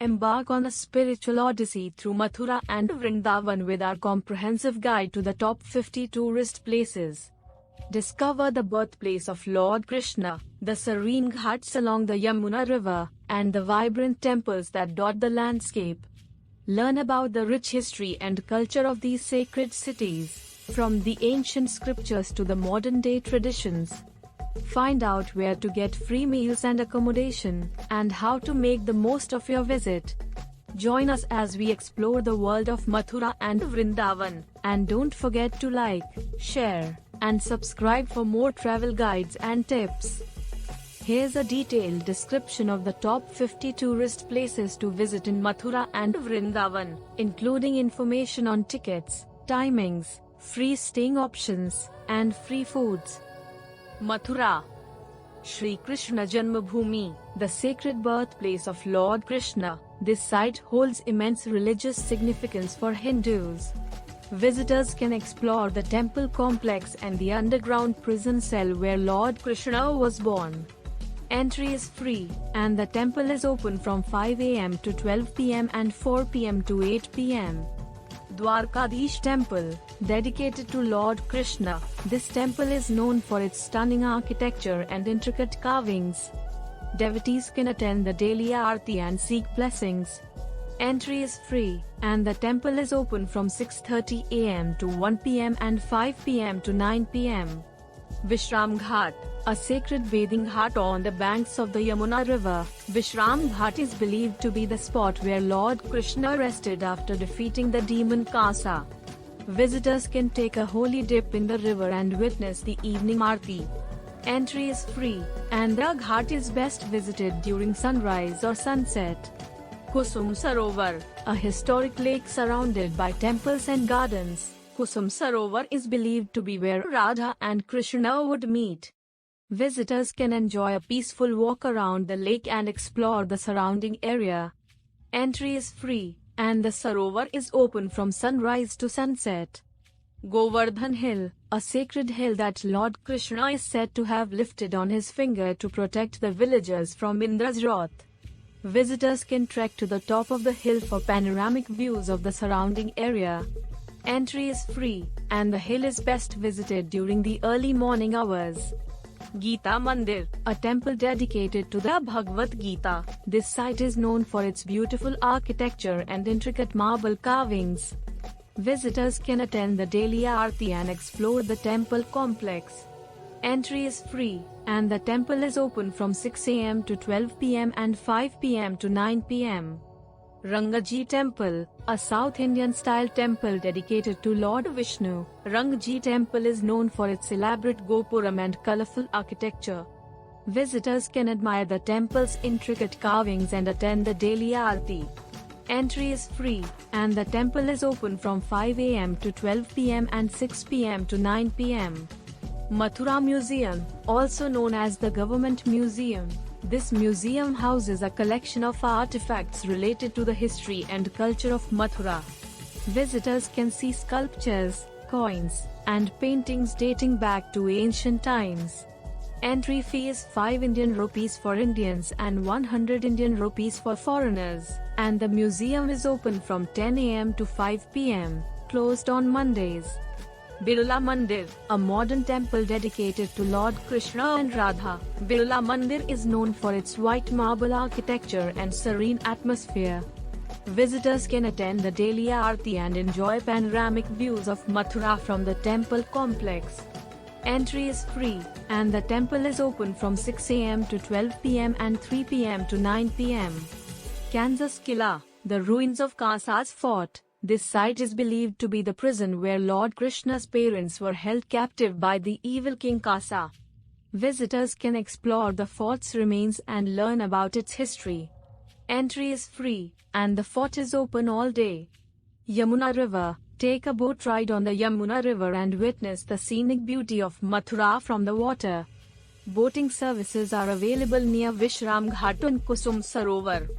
Embark on a spiritual odyssey through Mathura and Vrindavan with our comprehensive guide to the top 50 tourist places. Discover the birthplace of Lord Krishna, the serene ghats along the Yamuna River, and the vibrant temples that dot the landscape. Learn about the rich history and culture of these sacred cities, from the ancient scriptures to the modern-day traditions. Find out where to get free meals and accommodation, and how to make the most of your visit. Join us as we explore the world of Mathura and Vrindavan, and don't forget to like, share, and subscribe for more travel guides and tips. Here's a detailed description of the top 50 tourist places to visit in Mathura and Vrindavan, including information on tickets, timings, free staying options, and free foods. Mathura, Shri Krishna Janmabhoomi, the sacred birthplace of Lord Krishna. This site holds immense religious significance for Hindus. Visitors can explore the temple complex and the underground prison cell where Lord Krishna was born. Entry is free, and the temple is open from 5 am to 12 pm and 4 pm to 8 pm. Dwarkadish Temple, dedicated to Lord Krishna. This temple is known for its stunning architecture and intricate carvings. Devotees can attend the daily aarti and seek blessings. Entry is free, and the temple is open from 6:30 am to 1 pm and 5 pm to 9 pm. Vishram Ghat, a sacred bathing ghat on the banks of the Yamuna River. Vishram Ghat is believed to be the spot where Lord Krishna rested after defeating the demon Kasa. Visitors can take a holy dip in the river and witness the evening aarti. Entry is free, and the ghat is best visited during sunrise or sunset. Kusum Sarovar, a historic lake surrounded by temples and gardens. Kusum Sarovar is believed to be where Radha and Krishna would meet. Visitors can enjoy a peaceful walk around the lake and explore the surrounding area. Entry is free, and the Sarovar is open from sunrise to sunset. Govardhan Hill, a sacred hill that Lord Krishna is said to have lifted on his finger to protect the villagers from Indra's wrath. Visitors can trek to the top of the hill for panoramic views of the surrounding area. Entry is free, and the hill is best visited during the early morning hours. Gita Mandir, a temple dedicated to the Bhagavad Gita. This site is known for its beautiful architecture and intricate marble carvings. Visitors can attend the daily aarti and explore the temple complex. Entry is free, and the temple is open from 6 am to 12 pm and 5 pm to 9 pm. Rangaji Temple, a South Indian-style temple dedicated to Lord Vishnu. Rangaji Temple is known for its elaborate gopuram and colorful architecture. Visitors can admire the temple's intricate carvings and attend the daily aarti. Entry is free, and the temple is open from 5 am to 12 pm and 6 pm to 9 pm. Mathura Museum, also known as the Government Museum. This museum houses a collection of artifacts related to the history and culture of Mathura. Visitors can see sculptures, coins, and paintings dating back to ancient times. Entry fee is 5 Indian rupees for Indians and 100 Indian rupees for foreigners, and the museum is open from 10 am to 5 pm, closed on Mondays. Birla Mandir, a modern temple dedicated to Lord Krishna and Radha. Birla Mandir is known for its white marble architecture and serene atmosphere. Visitors can attend the daily aarti and enjoy panoramic views of Mathura from the temple complex. Entry is free, and the temple is open from 6 am to 12 pm and 3 pm to 9 pm. Kansas Killa, the ruins of Kasa's fort. This site is believed to be the prison where Lord Krishna's parents were held captive by the evil King Kasa. Visitors can explore the fort's remains and learn about its history. Entry is free, and the fort is open all day. Yamuna River, take a boat ride on the Yamuna River and witness the scenic beauty of Mathura from the water. Boating services are available near Vishram Ghat and Kusum Sarovar.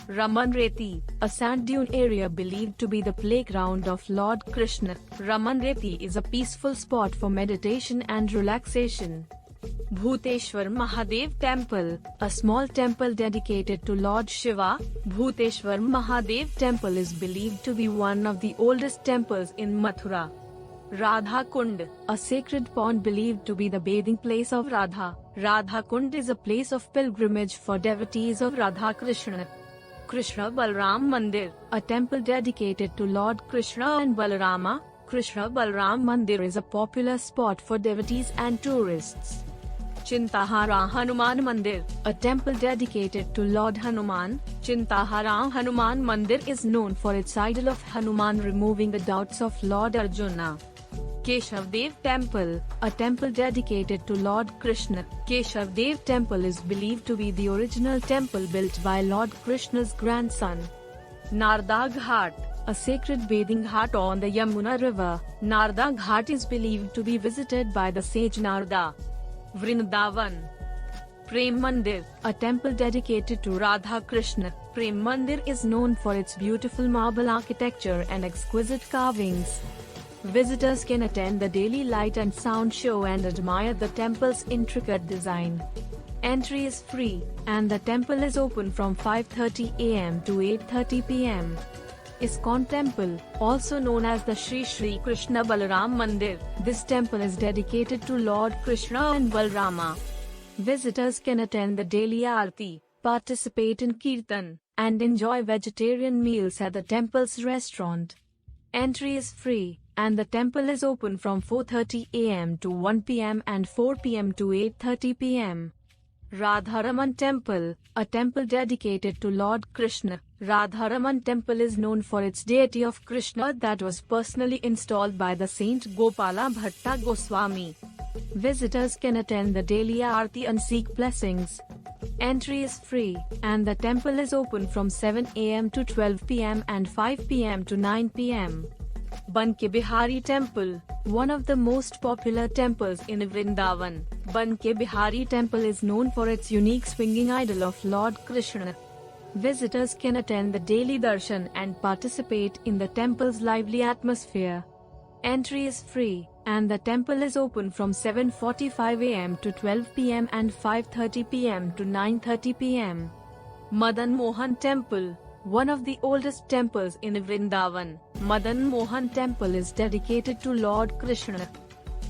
Ramanreti, a sand dune area believed to be the playground of Lord Krishna. Ramanreti is a peaceful spot for meditation and relaxation. Bhuteshwar Mahadev Temple, a small temple dedicated to Lord Shiva. Bhuteshwar Mahadev Temple is believed to be one of the oldest temples in Mathura. Radha Kund, a sacred pond believed to be the bathing place of Radha. Radha Kund is a place of pilgrimage for devotees of Radha Krishna. Krishna Balram Mandir, a temple dedicated to Lord Krishna and Balarama. Krishna Balram Mandir is a popular spot for devotees and tourists. Chintahara Hanuman Mandir, a temple dedicated to Lord Hanuman. Chintahara Hanuman Mandir is known for its idol of Hanuman removing the doubts of Lord Arjuna. Keshavdev Temple, a temple dedicated to Lord Krishna. Keshavdev Temple is believed to be the original temple built by Lord Krishna's grandson. Narda Ghat, a sacred bathing ghat on the Yamuna River. Narda Ghat is believed to be visited by the sage Narda. Vrindavan. Prem Mandir, a temple dedicated to Radha Krishna. Prem Mandir is known for its beautiful marble architecture and exquisite carvings. Visitors can attend the daily light and sound show and admire the temple's intricate design. Entry is free, and the temple is open from 5:30 am to 8:30 pm. ISKCON Temple, also known as the Shri Shri Krishna Balaram Mandir, this temple is dedicated to Lord Krishna and Balarama. Visitors can attend the daily aarti, participate in kirtan, and enjoy vegetarian meals at the temple's restaurant. Entry is free, and the temple is open from 4:30 am to 1 pm and 4 pm to 8:30 pm. Radharaman Temple, a temple dedicated to Lord Krishna. Radharaman Temple is known for its deity of Krishna that was personally installed by the saint Gopala Bhatta Goswami. Visitors can attend the daily aarti and seek blessings. Entry is free, and the temple is open from 7 am to 12 pm and 5 pm to 9 pm. Banke Bihari Temple, one of the most popular temples in Vrindavan. Banke Bihari Temple is known for its unique swinging idol of Lord Krishna. Visitors can attend the daily darshan and participate in the temple's lively atmosphere. Entry is free, and the temple is open from 7:45 am to 12 pm and 5:30 pm to 9:30 pm. Madan Mohan Temple, one of the oldest temples in Vrindavan. Madan Mohan Temple is dedicated to Lord Krishna.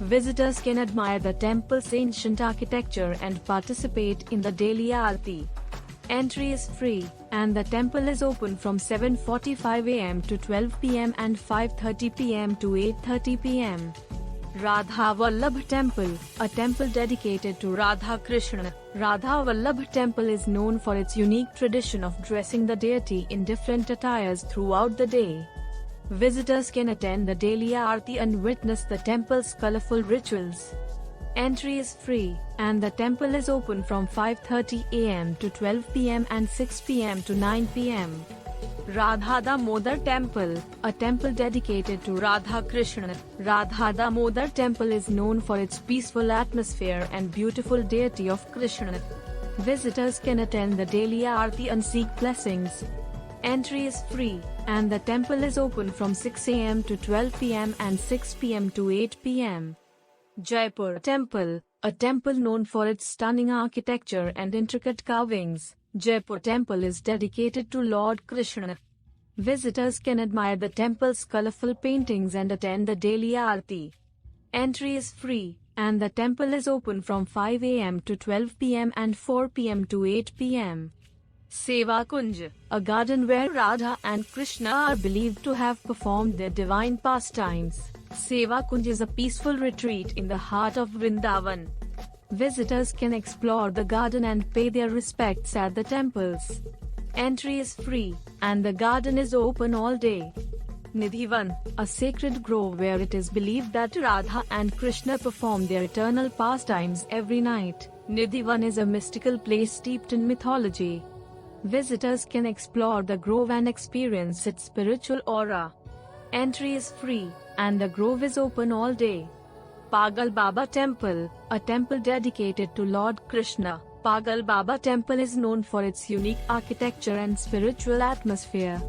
Visitors can admire the temple's ancient architecture and participate in the daily aarti. Entry is free, and the temple is open from 7:45 am to 12 pm and 5:30 pm to 8:30 pm. Radha Vallabh Temple, a temple dedicated to Radha Krishna. Radha Vallabh Temple is known for its unique tradition of dressing the deity in different attires throughout the day. Visitors can attend the daily aarti and witness the temple's colorful rituals. Entry is free, and the temple is open from 5:30 am to 12 pm and 6 pm to 9 pm. Radha Damodar Temple, a temple dedicated to Radha Krishna. Radha Damodar Temple is known for its peaceful atmosphere and beautiful deity of Krishna. Visitors can attend the daily aarti and seek blessings. Entry is free, and the temple is open from 6 am to 12 pm and 6 pm to 8 pm. Jaipur Temple, a temple known for its stunning architecture and intricate carvings. Jaipur Temple is dedicated to Lord Krishna. Visitors can admire the temple's colorful paintings and attend the daily aarti. Entry is free, and the temple is open from 5 am to 12 pm and 4 pm to 8 pm. Seva Kunj, a garden where Radha and Krishna are believed to have performed their divine pastimes. Seva Kunj is a peaceful retreat in the heart of Vrindavan. Visitors can explore the garden and pay their respects at the temples. Entry is free, and the garden is open all day. Nidhivan, a sacred grove where it is believed that Radha and Krishna perform their eternal pastimes every night. Nidhivan is a mystical place steeped in mythology. Visitors can explore the grove and experience its spiritual aura. Entry is free, and the grove is open all day. Pagal Baba Temple, a temple dedicated to Lord Krishna. Pagal Baba Temple is known for its unique architecture and spiritual atmosphere.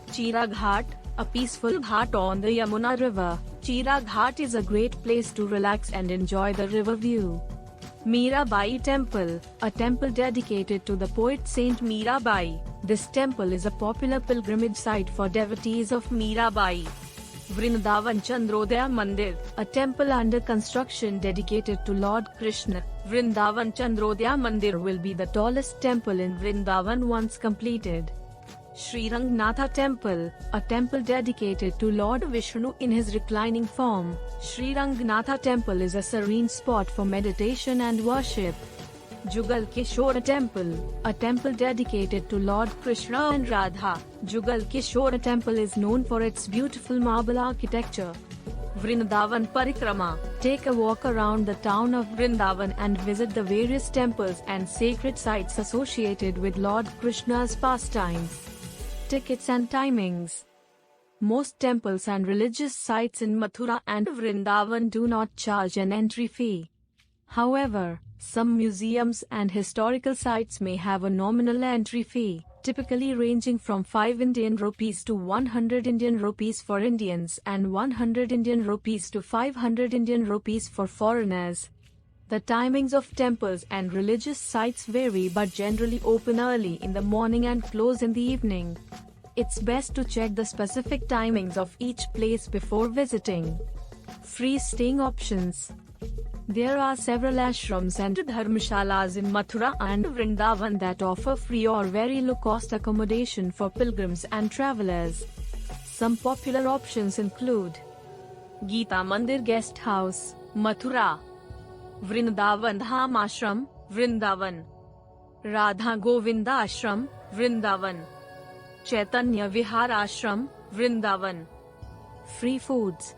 Chira Ghat, a peaceful ghat on the Yamuna River. Chira Ghat is a great place to relax and enjoy the river view. Mirabai Temple, a temple dedicated to the poet Saint Mirabai. This temple is a popular pilgrimage site for devotees of Mirabai. Vrindavan Chandrodaya Mandir, a temple under construction dedicated to Lord Krishna. Vrindavan Chandrodaya Mandir will be the tallest temple in Vrindavan once completed. Sri Ranganatha Temple, a temple dedicated to Lord Vishnu in his reclining form. Sri Ranganatha Temple is a serene spot for meditation and worship. Jugal Kishore Temple, a temple dedicated to Lord Krishna and Radha. Jugal Kishore Temple is known for its beautiful marble architecture. Vrindavan Parikrama, take a walk around the town of Vrindavan and visit the various temples and sacred sites associated with Lord Krishna's pastimes. Tickets and timings. Most temples and religious sites in Mathura and Vrindavan do not charge an entry fee. However, some museums and historical sites may have a nominal entry fee, typically ranging from 5 Indian rupees to 100 Indian rupees for Indians and 100 Indian rupees to 500 Indian rupees for foreigners. The timings of temples and religious sites vary but generally open early in the morning and close in the evening. It's best to check the specific timings of each place before visiting. Free staying options. There are several ashrams and dharmashalas in Mathura and Vrindavan that offer free or very low-cost accommodation for pilgrims and travelers. Some popular options include Geeta Mandir Guest House, Mathura; Vrindavan Dham Ashram, Vrindavan; Radha Govinda Ashram, Vrindavan; Chaitanya Vihar Ashram, Vrindavan. Free foods.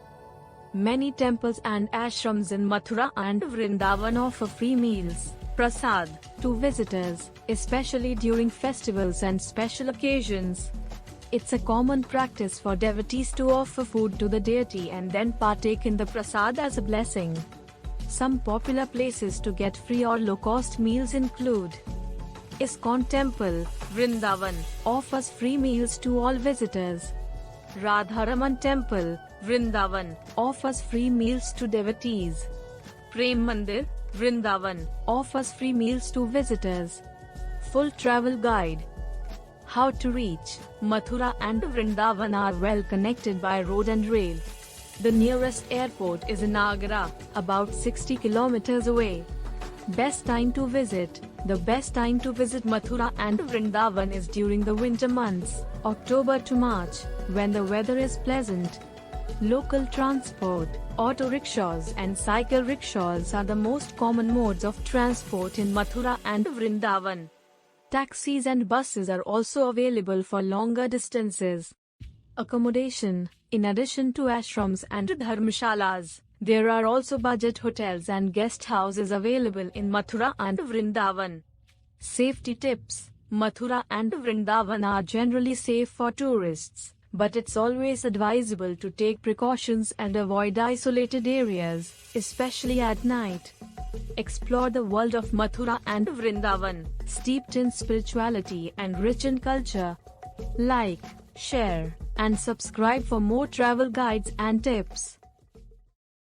Many temples and ashrams in Mathura and Vrindavan offer free meals, prasad, to visitors, especially during festivals and special occasions. It's a common practice for devotees to offer food to the deity and then partake in the prasad as a blessing. Some popular places to get free or low-cost meals include ISKCON Temple, Vrindavan, offers free meals to all visitors. Radharaman Temple, Vrindavan, offers free meals to devotees. Prem Mandir, Vrindavan, offers free meals to visitors. Full travel guide. How to reach. Mathura and Vrindavan are well connected by road and rail. The nearest airport is in Agra, about 60 kilometers away. Best time to visit. The best time to visit Mathura and Vrindavan is during the winter months, October to March, when the weather is pleasant. Local transport. Auto rickshaws and cycle rickshaws are the most common modes of transport in Mathura and Vrindavan. Taxis and buses are also available for longer distances. Accommodation. In addition to ashrams and dharmashalas, there are also budget hotels and guest houses available in Mathura and Vrindavan. Safety tips. Mathura and Vrindavan are generally safe for tourists, but it's always advisable to take precautions and avoid isolated areas, especially at night. Explore the world of Mathura and Vrindavan, steeped in spirituality and rich in culture. Like, share, and subscribe for more travel guides and tips.